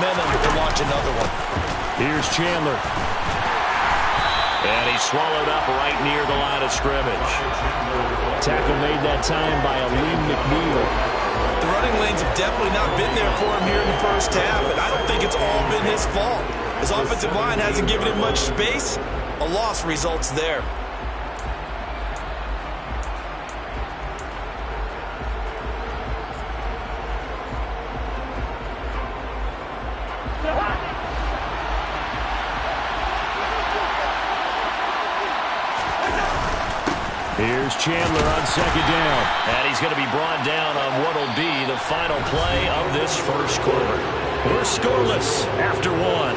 momentum to launch another one. Here's Chandler. And he's swallowed up right near the line of scrimmage. Tackle made that time by Aleem McNeil. The running lanes have definitely not been there for him here in the first half, and I don't think it's all been his fault. His offensive line hasn't given him much space. A loss results there. Here's Chandler on second down. And he's going to be brought down on what will be the final play of this first quarter. We're scoreless after one.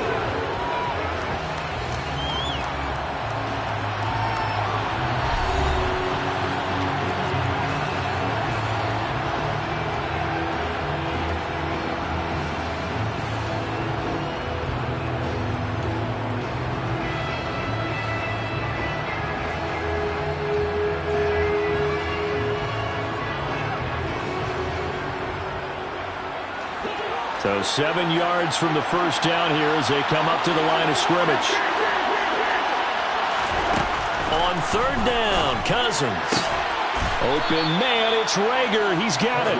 So 7 yards from the first down here as they come up to the line of scrimmage. On third down, Cousins. Open man, it's Rager. He's got it.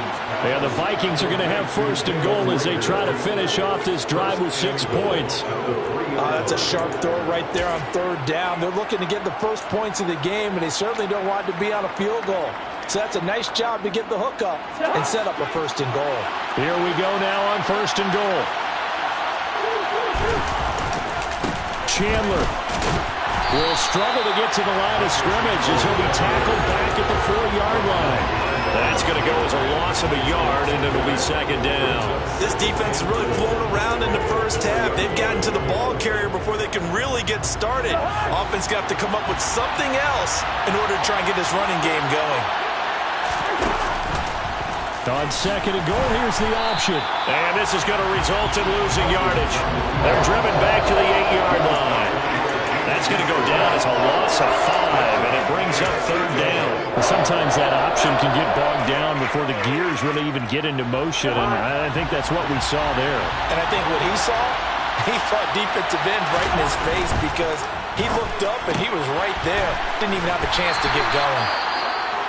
And the Vikings are going to have first and goal as they try to finish off this drive with 6 points. That's a sharp throw right there on third down. They're looking to get the first points of the game, and they certainly don't want to be on a field goal. So that's a nice job to get the hook up and set up a first and goal. Here we go now on first and goal. Chandler will struggle to get to the line of scrimmage as he'll be tackled back at the 4-yard line. That's going to go as a loss of a yard, and it'll be second down. This defense is really flown around in the first half. They've gotten to the ball carrier before they can really get started. Offense going to have to come up with something else in order to try and get this running game going. On second and goal, here's the option. And this is going to result in losing yardage. They're driven back to the 8-yard line. That's going to go down as a loss of 5, and it brings up third down. Sometimes that option can get bogged down before the gears really even get into motion, and I think that's what we saw there. And I think what he saw defensive end right in his face because he looked up and he was right there. Didn't even have a chance to get going.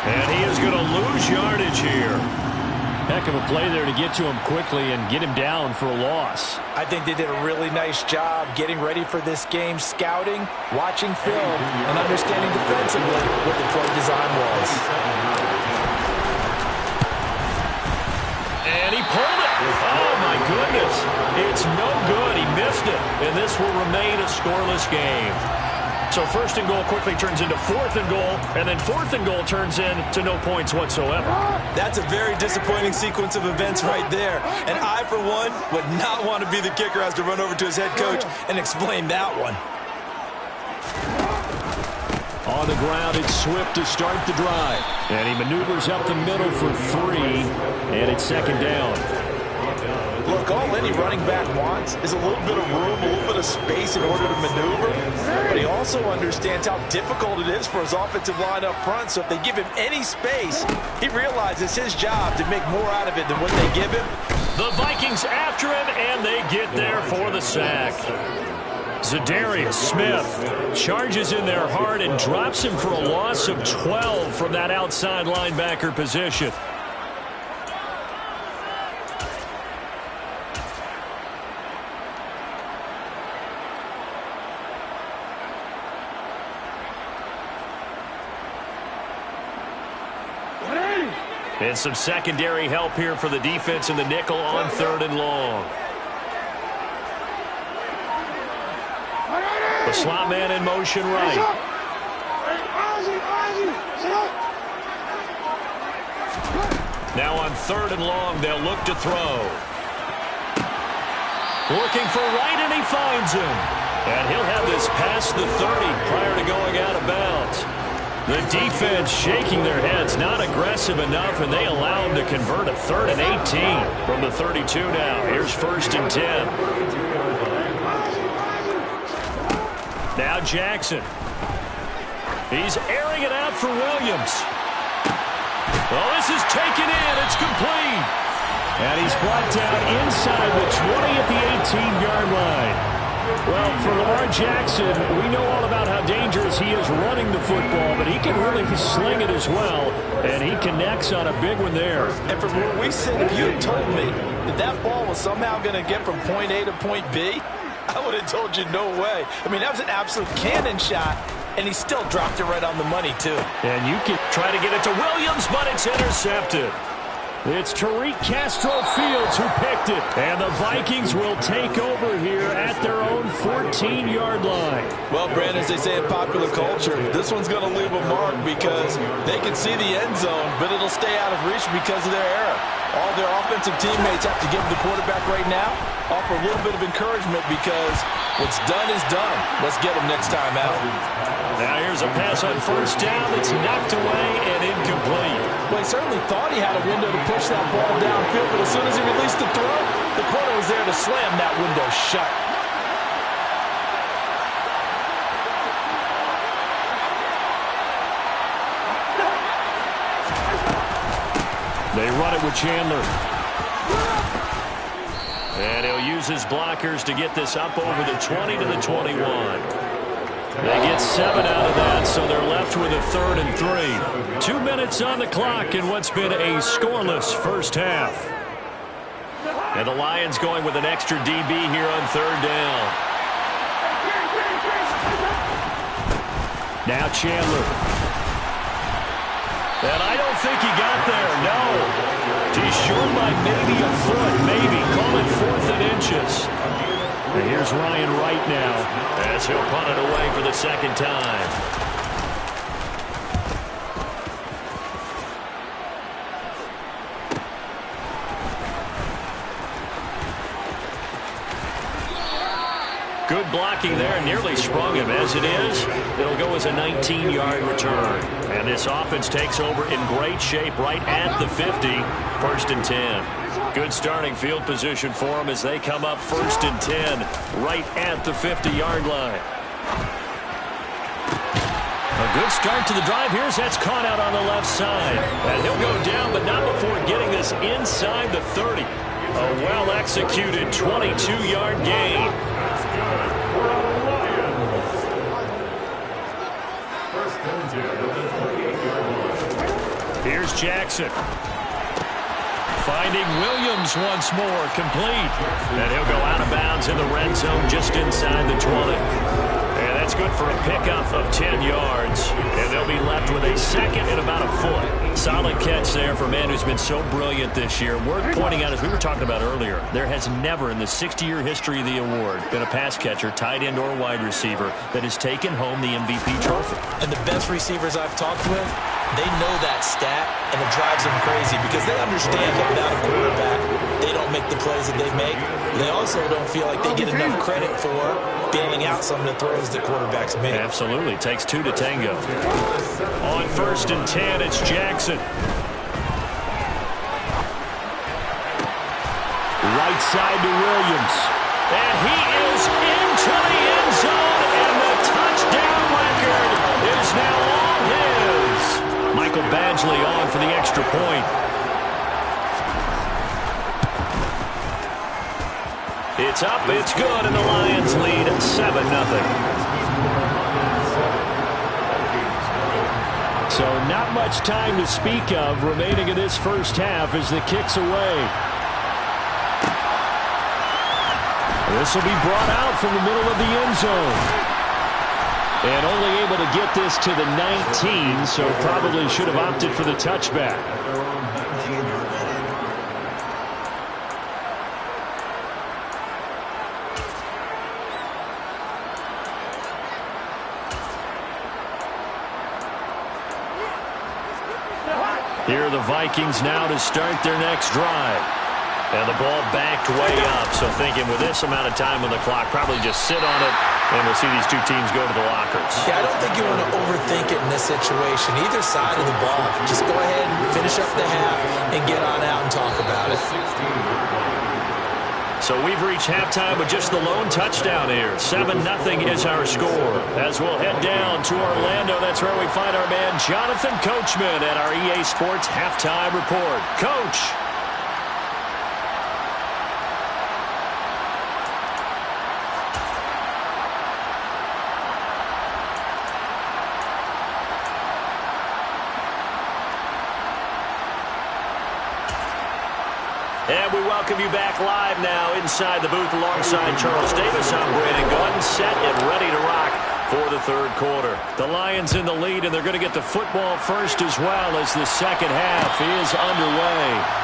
And he is going to lose yardage here. Heck of a play there to get to him quickly and get him down for a loss. I think they did a really nice job getting ready for this game, scouting, watching film, and understanding defensively what the play design was. And he pulled it. Oh, my goodness. It's no good. He missed it. And this will remain a scoreless game. So first and goal quickly turns into fourth and goal, and then fourth and goal turns into no points whatsoever. That's a very disappointing sequence of events right there. And I, for one, would not want to be the kicker has to run over to his head coach and explain that one. On the ground, it's Swift to start the drive. And he maneuvers up the middle for 3, and it's second down. Look, all any running back wants is a little bit of room, a little bit of space in order to maneuver. But he also understands how difficult it is for his offensive line up front. So if they give him any space, he realizes it's his job to make more out of it than what they give him. The Vikings after him, and they get there for the sack. Za'Darius Smith charges in there hard and drops him for a loss of 12 from that outside linebacker position. And some secondary help here for the defense in the nickel on third and long. The slot man in motion right. Now on third and long, they'll look to throw. Looking for right, and he finds him. And he'll have this past the 30 prior to going out of bounds. The defense shaking their heads, not aggressive enough, and they allow him to convert a 3rd and 18 from the 32 now. Here's 1st and 10. Now Jackson. He's airing it out for Williams. Well, this is taken in. It's complete. And he's brought down inside the 20 at the Well, for Lamar Jackson, we know all about how dangerous he is running the football, but he can really sling it as well, and he connects on a big one there. And from where we sit, if you had told me that that ball was somehow going to get from point A to point B, I would have told you no way. I mean, that was an absolute cannon shot, and he still dropped it right on the money, too. And you can try to get it to Williams, but it's intercepted. It's Tariq Castro Fields who picked it. And the Vikings will take over here at their own 14-yard line. Well, Brandon, as they say in popular culture, this one's going to leave a mark because they can see the end zone, but it'll stay out of reach because of their error. All their offensive teammates have to give the quarterback right now, offer a little bit of encouragement because what's done is done. Let's get him next time out. Now here's a pass on first down. It's knocked away and incomplete. Well, he certainly thought he had a window to push that ball downfield, but as soon as he released the throw, the corner was there to slam that window shut. They run it with Chandler. And he'll use his blockers to get this up over the 20 to the 21. They get 7 out of that, so they're left with a 3rd and 3. 2 minutes on the clock in what's been a scoreless first half. And the Lions going with an extra DB here on 3rd down. Now Chandler. And I don't think he got there, no. He's short by maybe a foot, maybe. Call it 4th and inches. And here's Ryan Wright now as he'll punt it away for the second time. Good blocking there, nearly sprung him. As it is, it'll go as a 19-yard return. And this offense takes over in great shape right at the 50, 1st and 10. Good starting field position for them as they come up 1st and 10 right at the 50-yard line. A good start to the drive. Here's that's caught out on the left side. And he'll go down, but not before getting this inside the 30. A well-executed 22-yard gain. Here's Jackson. Finding Williams once more, complete. And he'll go out of bounds in the red zone just inside the 20. And that's good for a pickup of 10 yards. And they'll be left with a 2nd and about a foot. Solid catch there for a man who's been so brilliant this year. Worth pointing out, as we were talking about earlier, there has never in the 60-year history of the award been a pass catcher, tight end, or wide receiver that has taken home the MVP trophy. And the best receivers I've talked with, they know that stat, and it drives them crazy because they understand that without a quarterback, they don't make the plays that they make. They also don't feel like they get enough credit for bailing out some of the throws that quarterbacks make. Absolutely. Takes 2 to tango. On 1st and 10, it's Jackson. Right side to Williams. And he is into the end zone, and the touchdown record is now all his. Michael Badgley on for the extra point. It's up, it's good, and the Lions lead 7-0. So not much time to speak of remaining in this first half as the kick's away. This will be brought out from the middle of the end zone. And only able to get this to the 19, so probably should have opted for the touchback. Here are the Vikings now to start their next drive. And the ball backed way up, so thinking with this amount of time on the clock, probably just sit on it, and we'll see these two teams go to the lockers. Yeah, I don't think you want to overthink it in this situation. Either side of the ball, just go ahead and finish up the half and get on out and talk about it. So we've reached halftime with just the lone touchdown here. 7-0 is our score. As we'll head down to Orlando, that's where we find our man Jonathan Coachman at our EA Sports Halftime Report. Coach. And we welcome you back live now inside the booth alongside Charles Davis. I'm Brandon Gaudin, set and ready to rock for the third quarter. The Lions in the lead, and they're going to get the football first as well as the second half is underway.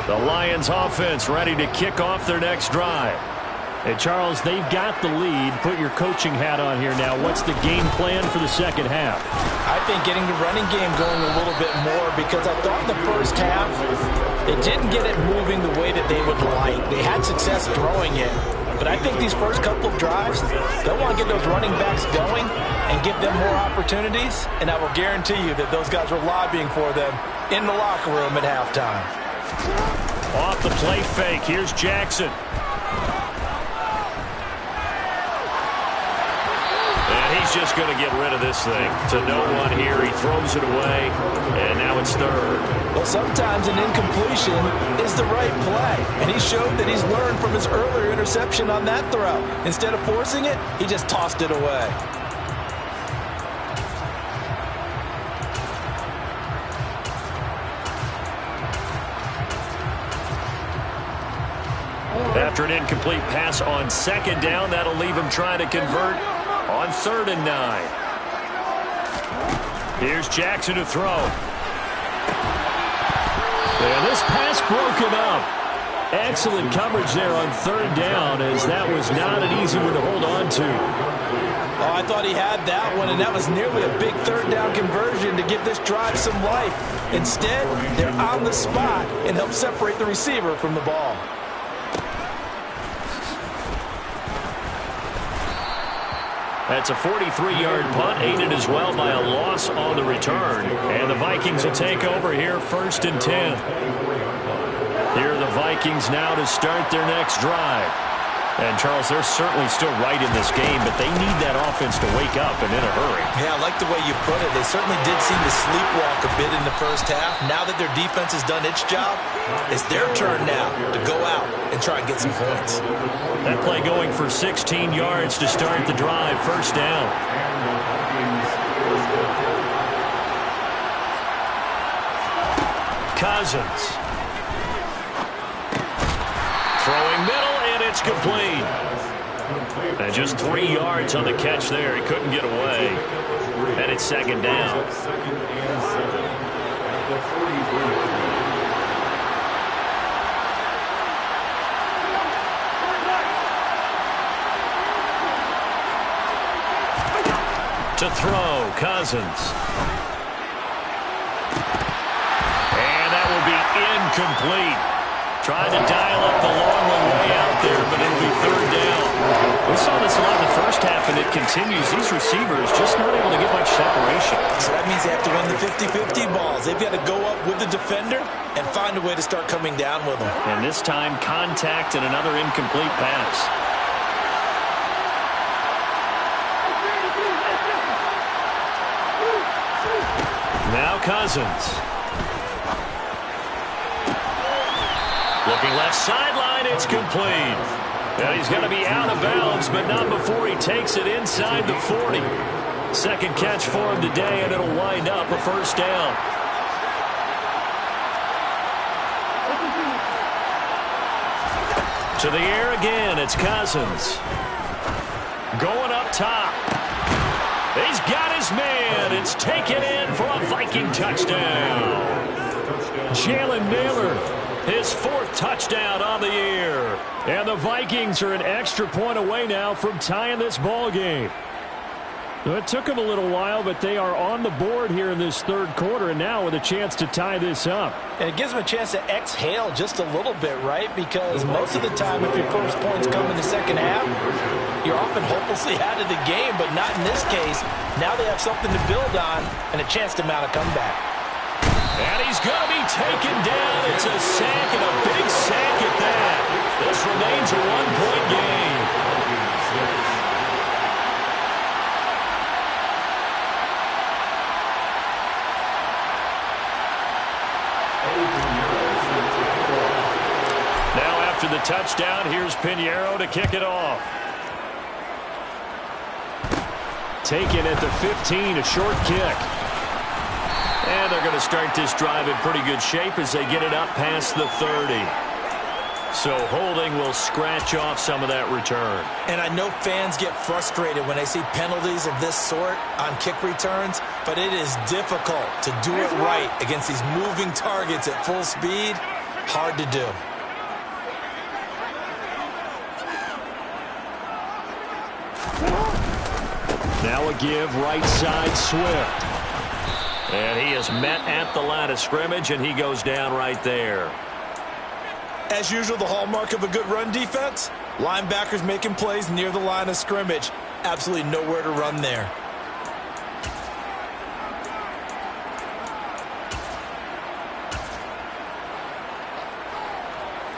The Lions offense ready to kick off their next drive. Hey, Charles, they've got the lead. Put your coaching hat on here now. What's the game plan for the second half? I think getting the running game going a little bit more, because I thought in the first half they didn't get it moving the way that they would like. They had success throwing it. But I think these first couple of drives, they'll want to get those running backs going and give them more opportunities. And I will guarantee you that those guys were lobbying for them in the locker room at halftime. Off the play fake, here's Jackson. And he's just going to get rid of this thing. To no one here, he throws it away, and now it's third. Well, sometimes an incompletion is the right play, and he showed that he's learned from his earlier interception on that throw. Instead of forcing it, he just tossed it away. After an incomplete pass on second down, that'll leave him trying to convert on 3rd and 9. Here's Jackson to throw. And this pass broken up. Excellent coverage there on 3rd down, as that was not an easy one to hold on to. Oh, I thought he had that one, and that was nearly a big 3rd down conversion to give this drive some life. Instead, they're on the spot and help separate the receiver from the ball. That's a 43-yard punt, aided as well by a loss on the return. And the Vikings will take over here, 1st and 10. Here are the Vikings now to start their next drive. And, Charles, they're certainly still right in this game, but they need that offense to wake up and in a hurry. Yeah, I like the way you put it. They certainly did seem to sleepwalk a bit in the first half. Now that their defense has done its job, it's their turn now to go out and try and get some points. That play going for 16 yards to start the drive, 1st down. Cousins. Throwing middle, and it's complete. And just 3 yards on the catch there. He couldn't get away. And it's 2nd down. To throw, Cousins. And that will be incomplete. Trying to dial up the long one way out there, but it'll be 3rd down. We saw this a lot in the first half, and it continues. These receivers just not able to get much separation. So that means they have to win the 50-50 balls. They've got to go up with the defender and find a way to start coming down with them. And this time, contact and another incomplete pass. Now Cousins. Looking left sideline, it's complete. Now he's going to be out of bounds, but not before he takes it inside the 40. Second catch for him today, and it'll wind up a 1st down. To the air again, it's Cousins. Going up top. He's got his man. It's taken in for a Viking touchdown. Jalen Nailor, his 4th touchdown on the year. And the Vikings are an extra point away now from tying this ball game. It took them a little while, but they are on the board here in this 3rd quarter, and now with a chance to tie this up. And it gives them a chance to exhale just a little bit, right? Because most of the time, if your first points come in the second half, you're often hopelessly out of the game, but not in this case. Now they have something to build on and a chance to mount a comeback. And he's going to be taken down. It's a sack, and a big sack at that. This remains a 1-point game. touchdown. Here's Pinheiro to kick it off. Taken at the 15, a short kick. And they're going to start this drive in pretty good shape as they get it up past the 30. So holding will scratch off some of that return. And I know fans get frustrated when they see penalties of this sort on kick returns, but it is difficult to do it right against these moving targets at full speed. Hard to do. Now a give right side Swift. And he is met at the line of scrimmage, and he goes down right there. As usual, the hallmark of a good run defense, linebackers making plays near the line of scrimmage. Absolutely nowhere to run there.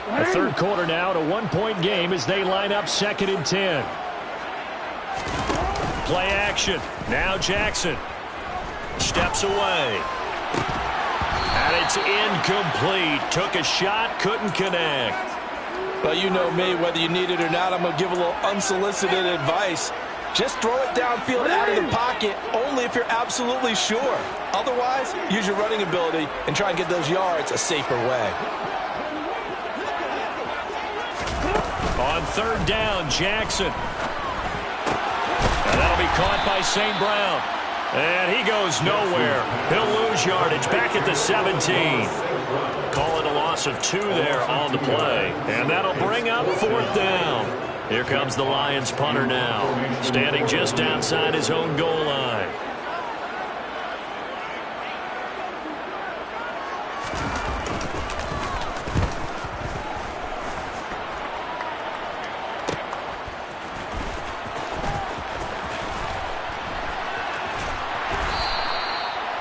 A third quarter now, to 1-point game as they line up 2nd and 10. Play action. Now Jackson steps away. And it's incomplete. Took a shot, couldn't connect. Well, you know me, whether you need it or not, I'm going to give a little unsolicited advice. Just throw it downfield out of the pocket only if you're absolutely sure. Otherwise, use your running ability and try and get those yards a safer way. On 3rd down, Jackson. And that'll be caught by St. Brown. And he goes nowhere. He'll lose yardage back at the 17. Call it a loss of 2 there on the play. And that'll bring up 4th down. Here comes the Lions punter now, standing just outside his own goal line.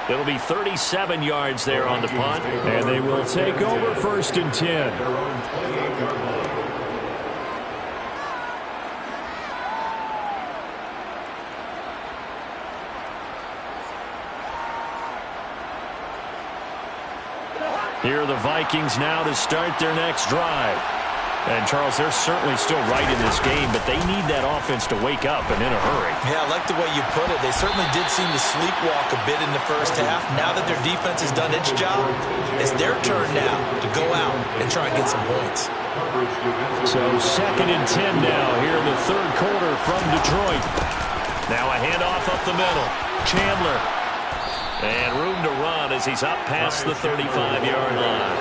It'll be 37 yards there on the punt, and they will take over 1st and 10. Here are the Vikings now to start their next drive. And, Charles, they're certainly still right in this game, but they need that offense to wake up and in a hurry. Yeah, I like the way you put it. They certainly did seem to sleepwalk a bit in the first half. Now that their defense has done its job, it's their turn now to go out and try and get some points. So 2nd and 10 now here in the 3rd quarter from Detroit. Now a handoff up the middle. Chandler. And room to run as he's up past the 35-yard line.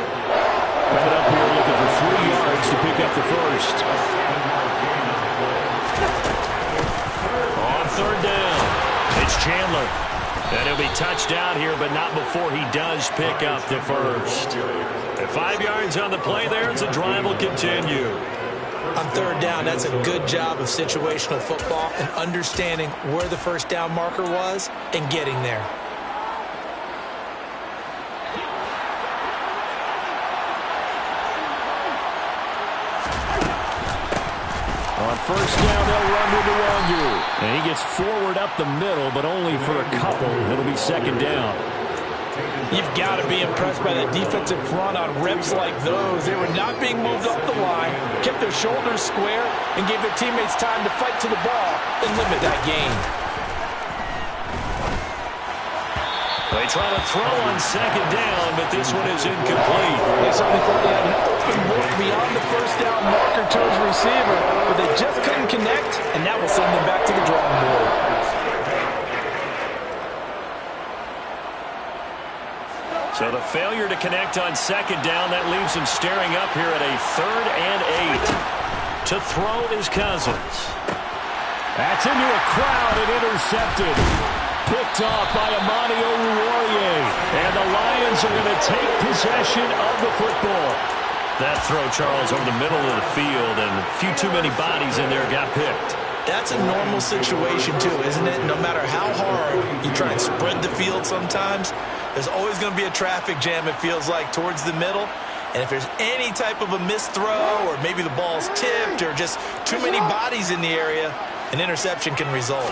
Coming up here looking for 3 yards to pick up the first. On 3rd down, it's Chandler. And he'll be touched down here, but not before he does pick up the first. And 5 yards on the play there as the drive will continue. On 3rd down, that's a good job of situational football and understanding where the first down marker was and getting there. On 1st down, they'll run with Nwangu. And he gets forward up the middle, but only for a couple. It'll be 2nd down. You've got to be impressed by the defensive front on reps like those. They were not being moved up the line, kept their shoulders square, and gave their teammates time to fight to the ball and limit that gain. They try to throw on 2nd down, but this one is incomplete. They certainly thought they had an open look beyond the first down marker to his receiver, but they just couldn't connect, and that will send them back to the drawing board. So the failure to connect on 2nd down, that leaves him staring up here at a 3rd and 8. To throw is Cousins. That's into a crowd and intercepted. Picked off by Amani Oruwariye. And the Lions are going to take possession of the football. That throw, Charles, over the middle of the field, and a few too many bodies in there got picked. That's a normal situation, too, isn't it? No matter how hard you try and spread the field sometimes, there's always going to be a traffic jam, it feels like, towards the middle. And if there's any type of a missed throw, or maybe the ball's tipped, or just too many bodies in the area, an interception can result.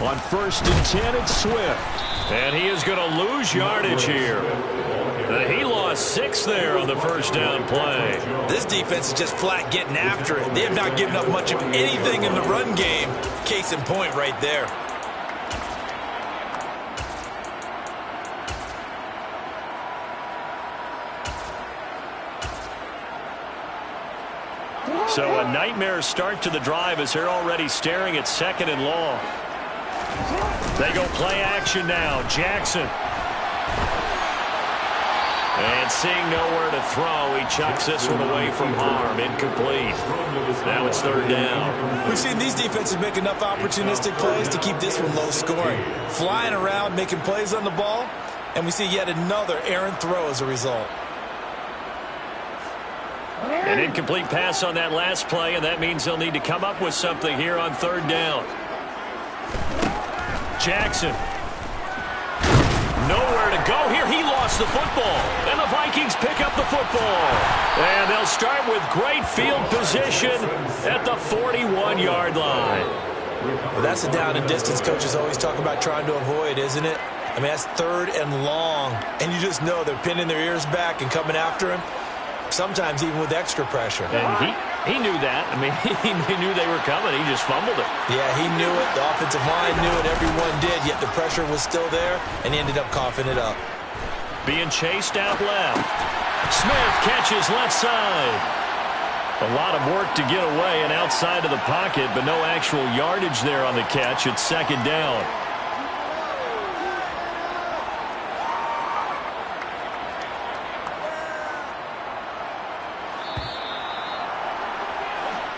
On 1st and 10, it's Swift. And he is going to lose yardage here. He lost 6 there on the first down play. This defense is just flat getting after it. They have not given up much of anything in the run game. Case in point right there. So a nightmare start to the drive as they're already staring at 2nd and long. They go play action now. Jackson. And seeing nowhere to throw, he chucks this one away from harm. Incomplete. Now it's 3rd down. We've seen these defenses make enough opportunistic plays to keep this one low scoring. Flying around, making plays on the ball, and we see yet another errant throw as a result. An incomplete pass on that last play, and that means they'll need to come up with something here on 3rd down. Jackson. Nowhere to go here. He lost the football. And the Vikings pick up the football. And they'll start with great field position at the 41-yard line. Well, that's a down and distance coaches always talk about trying to avoid, isn't it? I mean, that's 3rd and long. And you just know they're pinning their ears back and coming after him. Sometimes even with extra pressure. And he knew that. I mean, he knew they were coming. He just fumbled it. Yeah, he knew it. The offensive line knew it. Everyone did, yet the pressure was still there, and he ended up coughing it up. Being chased out left. Smith catches left side. A lot of work to get away and outside of the pocket, but no actual yardage there on the catch. It's 2nd down.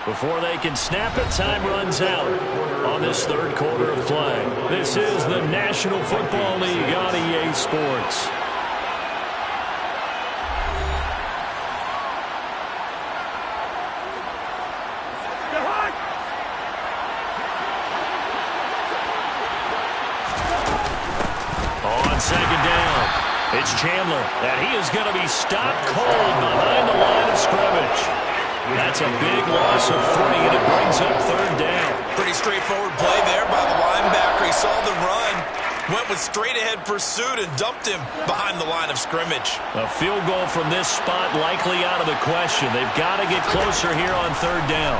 Before they can snap it, time runs out on this 3rd quarter of play. This is the National Football League on EA Sports. On 2nd down, it's Chandler, and he is going to be stopped cold behind the line of scrimmage. That's a big loss of 3, and it brings up 3rd down. Pretty straightforward play there by the linebacker. He saw the run, went with straight-ahead pursuit, and dumped him behind the line of scrimmage. A field goal from this spot likely out of the question. They've got to get closer here on 3rd down.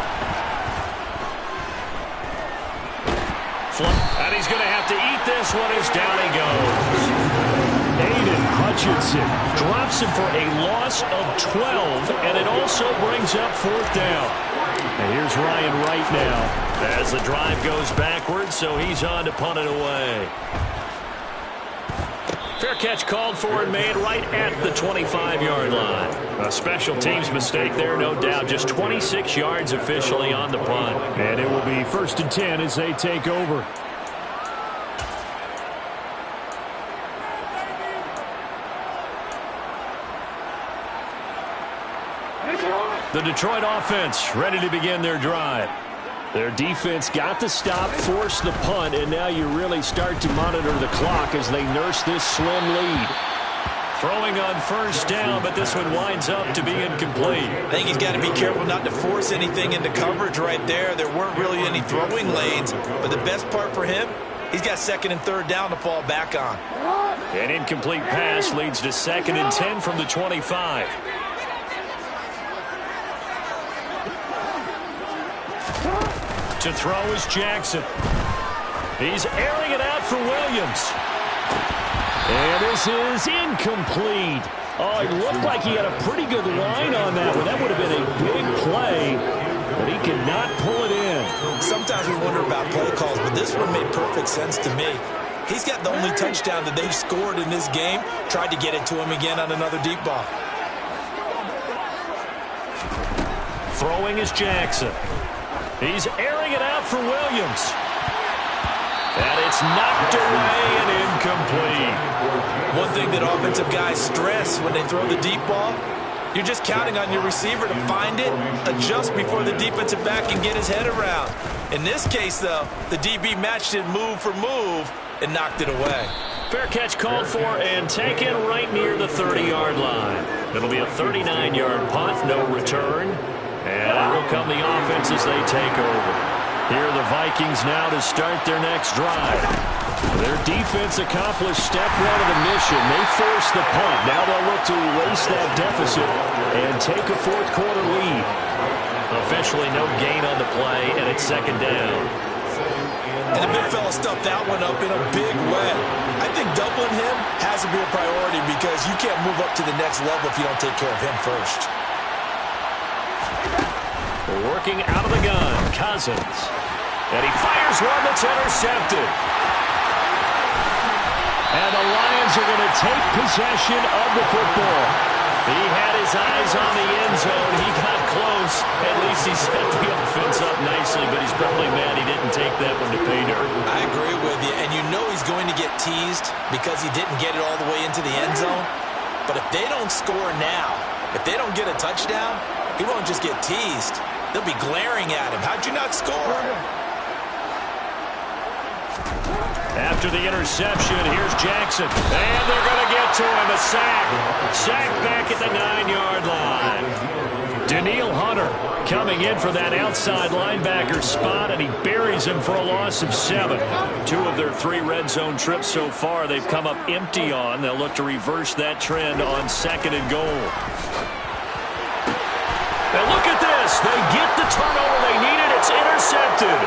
And he's going to have to eat this one as down he goes. Aiden Hutchinson drops him for a loss of 12, and it also brings up 4th down. And here's Ryan Wright now as the drive goes backwards, so he's on to punt it away. Fair catch called for and made right at the 25-yard line. A special teams mistake there, no doubt. Just 26 yards officially on the punt. And it will be 1st and 10 as they take over. The Detroit offense ready to begin their drive. Their defense got the stop, forced the punt, and now you really start to monitor the clock as they nurse this slim lead. Throwing on 1st down, but this one winds up to be incomplete. I think he's got to be careful not to force anything into coverage right there. There weren't really any throwing lanes, but the best part for him, he's got 2nd and 3rd down to fall back on. An incomplete pass leads to 2nd and 10 from the 25. To throw is Jackson. He's airing it out for Williams. And this is incomplete. Oh, it looked like he had a pretty good line on that one. That would have been a big play, but he could not pull it in. Sometimes we wonder about play calls, but this one made perfect sense to me. He's got the only touchdown that they've scored in this game. Tried to get it to him again on another deep ball. Throwing is Jackson. He's airing it out for Williams. And it's knocked away and incomplete. One thing that offensive guys stress when they throw the deep ball, you're just counting on your receiver to find it, adjust before the defensive back can get his head around. In this case, though, the DB matched it move for move and knocked it away. Fair catch called for and taken right near the 30-yard line. It'll be a 39-yard punt, no return. And will come the offense as they take over. Here are the Vikings now to start their next drive. Their defense accomplished step one of the mission. They forced the punt. Now they'll look to erase that deficit and take a fourth quarter lead. Officially no gain on the play, and it's second down. And the big fella stuffed that one up in a big way. I think doubling him has to be a priority because you can't move up to the next level if you don't take care of him first. Working out of the gun, Cousins. And he fires one that's intercepted. And the Lions are going to take possession of the football. He had his eyes on the end zone. He got close. At least he set the offense up nicely, but he's probably mad he didn't take that one to pay dirt. I agree with you, and you know he's going to get teased because he didn't get it all the way into the end zone. But if they don't score now, if they don't get a touchdown, he won't just get teased. They'll be glaring at him. How'd you not score? After the interception, here's Jackson. And they're going to get to him. A sack. Sack back at the 9-yard line. Danielle Hunter coming in for that outside linebacker spot, and he buries him for a loss of 7. 2 of their 3 red zone trips so far they've come up empty on. They'll look to reverse that trend on 2nd and goal. And look at this. They get the turnover they needed. It's intercepted.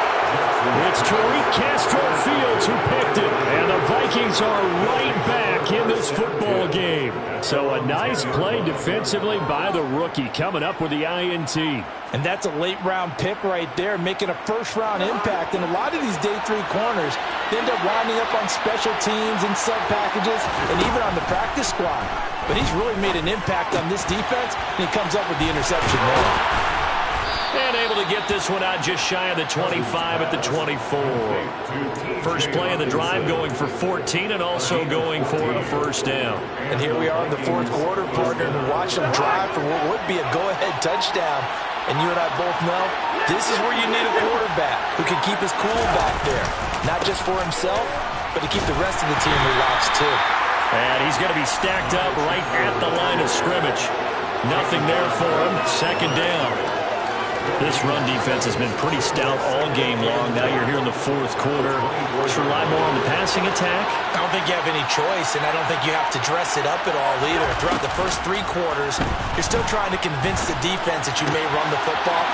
It's Tariq Castro-Fields who picked it. And the Vikings are right back in this football game. So a nice play defensively by the rookie coming up with the INT. And that's a late-round pick right there, making a first-round impact. And a lot of these day 3 corners, they end up winding up on special teams and sub-packages and even on the practice squad. But he's really made an impact on this defense, and he comes up with the interception there. And able to get this one out just shy of the 25 at the 24. First play of the drive going for 14 and also going for a first down. And here we are in the 4th quarter, partner, and watch them drive for what would be a go-ahead touchdown. And you and I both know this is where you need a quarterback who can keep his cool back there. Not just for himself, but to keep the rest of the team relaxed too. And he's going to be stacked up right at the line of scrimmage. Nothing there for him. Second down. This run defense has been pretty stout all game long. Now you're here in the 4th quarter. Just rely more on the passing attack. I don't think you have any choice, and I don't think you have to dress it up at all either. Throughout the first 3 quarters, you're still trying to convince the defense that you may run the football.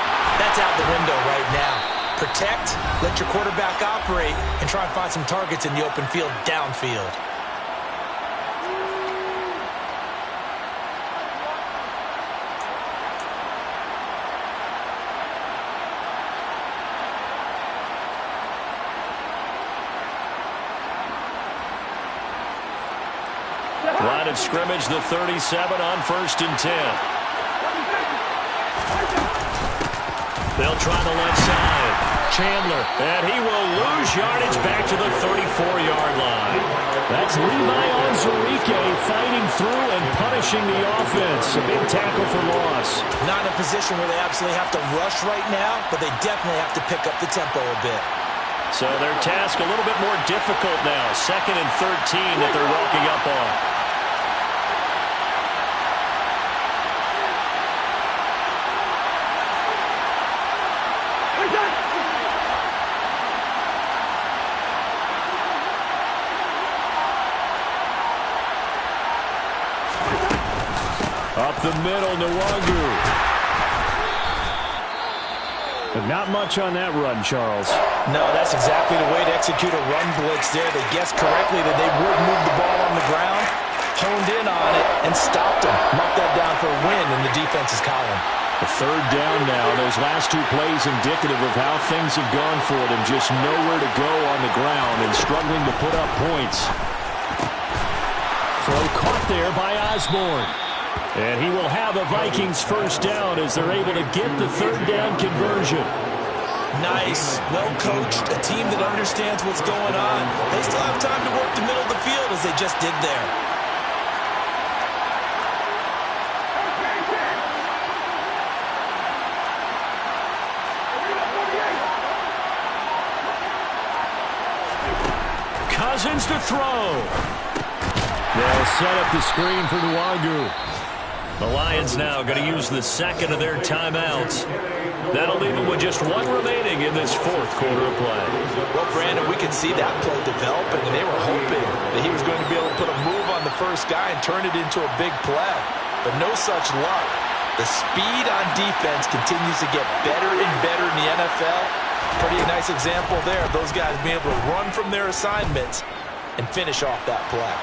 That's out the window right now. Protect, let your quarterback operate, and try and find some targets in the open field downfield. Line of scrimmage, the 37 on 1st and 10. They'll try the left side. Chandler, and he will lose yardage back to the 34-yard line. That's Levi Onwuzurike fighting through and punishing the offense. A big tackle for loss. Not in a position where they absolutely have to rush right now, but they definitely have to pick up the tempo a bit. So their task a little bit more difficult now. 2nd and 13 that they're walking up on. Up the middle, Nwangu. But not much on that run, Charles. No, that's exactly the way to execute a run blitz there. They guessed correctly that they would move the ball on the ground, honed in on it, and stopped them. Marked that down for a win in the defense's column. The 3rd down now. Those last 2 plays indicative of how things have gone for them. Just nowhere to go on the ground and struggling to put up points. Throw caught there by Osborne. And he will have a Vikings first down as they're able to get the 3rd down conversion. Nice, well-coached, a team that understands what's going on. They still have time to work the middle of the field as they just did there. Cousins to throw. They'll set up the screen for Nwangu. The Lions now going to use the second of their timeouts. That'll leave them with just one remaining in this fourth quarter of play. Well, Brandon, we could see that play developing, and they were hoping that he was going to be able to put a move on the first guy and turn it into a big play. But no such luck. The speed on defense continues to get better and better in the NFL. Pretty nice example there of those guys being able to run from their assignments and finish off that play.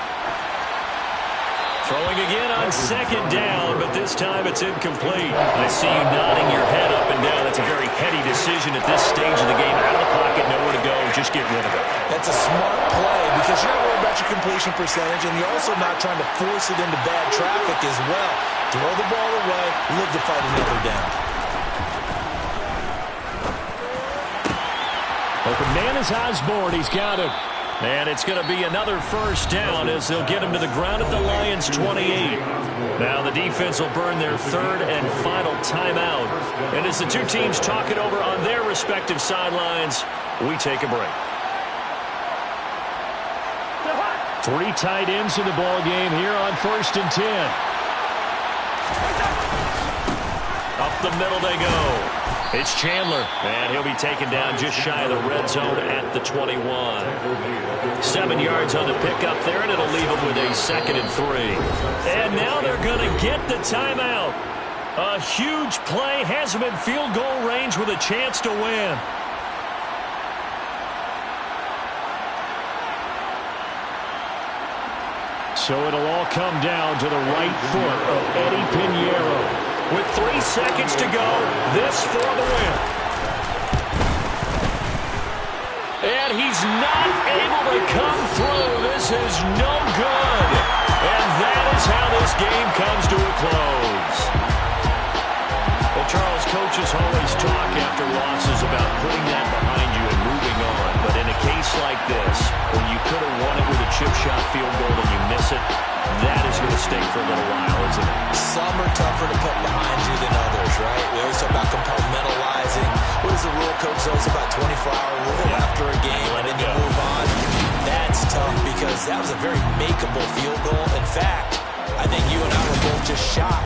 Throwing again on second down, but this time it's incomplete. I see you nodding your head up and down. That's a very heady decision at this stage of the game. Out of the pocket, nowhere to go. Just get rid of it. That's a smart play because you're not worried about your completion percentage, and you're also not trying to force it into bad traffic as well. Throw the ball away, live to fight another down. Open man is Osborne. He's got it. And it's going to be another first down as they'll get him to the ground at the Lions' 28. Now the defense will burn their third and final timeout. And as the two teams talk it over on their respective sidelines, we take a break. 3 tight ends in the ball game here on 1st and 10. Up the middle they go. It's Chandler, and he'll be taken down just shy of the red zone at the 21. 7 yards on the pickup there, and it'll leave him with a 2nd and 3. And now they're going to get the timeout. A huge play, has him in field goal range with a chance to win. So it'll all come down to the right foot of Eddie Pinheiro. With 3 seconds to go, this for the win. And he's not able to come through. This is no good. And that is how this game comes to a close. Well, Charles, coaches always talk after losses about putting that behind you and moving on. But in a case like this, when you could have won it with a chip shot field goal and you miss it, that is going to stay for a little while, isn't it? Some are tougher to put behind you than others, right? We always talk about compartmentalizing. What is the rule, coach? So it's about 24-hour rule after a game, and then you move on. That's tough because that was a very makeable field goal. In fact, I think you and I were both just shocked.